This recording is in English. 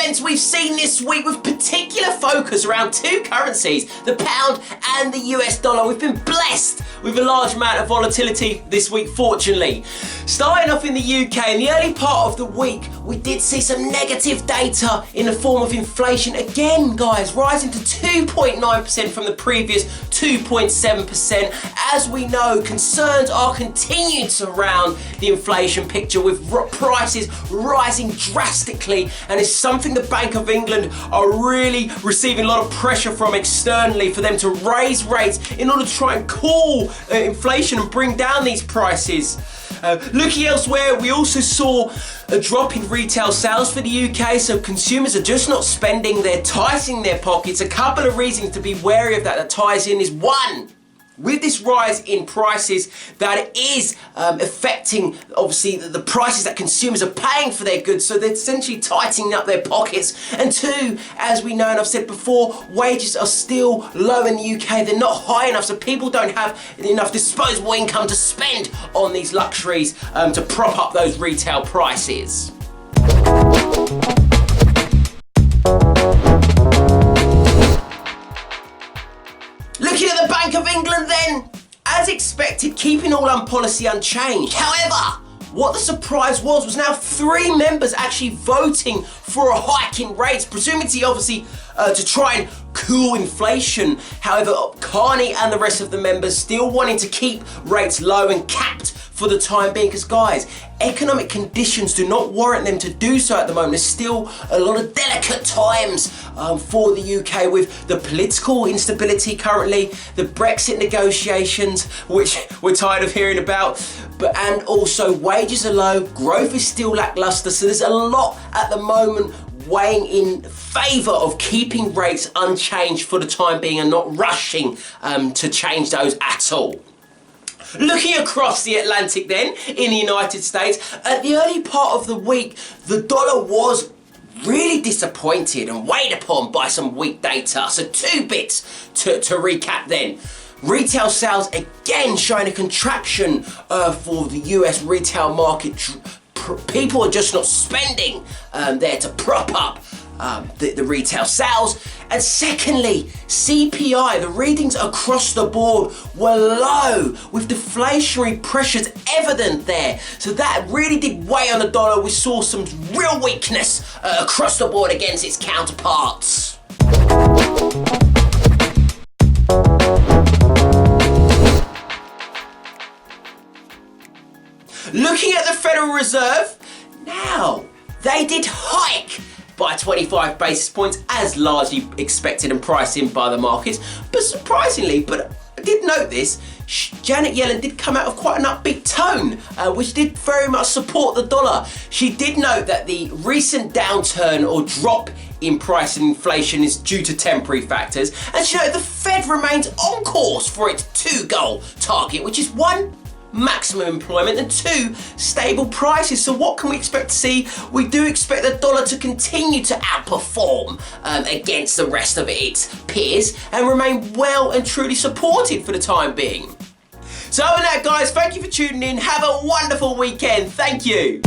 events we've seen this week with particular focus around two currencies, the pound and the US dollar. We've been blessed with a large amount of volatility this week, fortunately. Starting off in the UK, in the early part of the week, we did see some negative data in the form of inflation. Again, guys, rising to 2.9% from the previous 2.7%. As we know, concerns are continuing to surround the inflation picture with prices rising drastically, and it's something the Bank of England are really receiving a lot of pressure from externally for them to raise rates in order to try and cool inflation and bring down these prices. Looking elsewhere, we also saw a drop in retail sales for the UK, so consumers are just not spending, they're tightening their pockets. A couple of reasons to be wary of that ties in is one, with this rise in prices, that is affecting, obviously, the prices that consumers are paying for their goods, so they're essentially tightening up their pockets. And two, as we know and I've said before, wages are still low in the UK. They're not high enough, so people don't have enough disposable income to spend on these luxuries to prop up those retail prices. Looking at the Bank of England then, as expected, keeping all policy unchanged. However, what the surprise was now 3 members actually voting for a hike in rates, presumably obviously to try and cool inflation. However, Carney and the rest of the members still wanting to keep rates low and capped for the time being, because guys, economic conditions do not warrant them to do so at the moment. There's still a lot of delicate times for the UK with the political instability currently, the Brexit negotiations, which we're tired of hearing about, and also wages are low, growth is still lackluster, so there's a lot at the moment weighing in favour of keeping rates unchanged for the time being and not rushing to change those at all. Looking across the Atlantic then, in the United States, at the early part of the week, the dollar was really disappointed and weighed upon by some weak data. So 2 bits to recap then. Retail sales again showing a contraction for the US retail market. People are just not spending there to prop up the retail sales. And secondly, CPI, the readings across the board were low, with deflationary pressures evident there. So that really did weigh on the dollar. We saw some real weakness across the board against its counterparts. Looking at the Federal Reserve, now they did hike by 25 basis points as largely expected and priced in by the markets. But surprisingly, but I did note this, Janet Yellen did come out of quite an upbeat tone, which did very much support the dollar. She did note that the recent downturn or drop in price and inflation is due to temporary factors, and she noted the Fed remains on course for its 2-goal target, which is 1, maximum employment, and 2, stable prices. So what can we expect to see? We do expect the dollar to continue to outperform against the rest of its peers and remain well and truly supported for the time being. So other than that, guys, thank you for tuning in. Have a wonderful weekend. Thank you.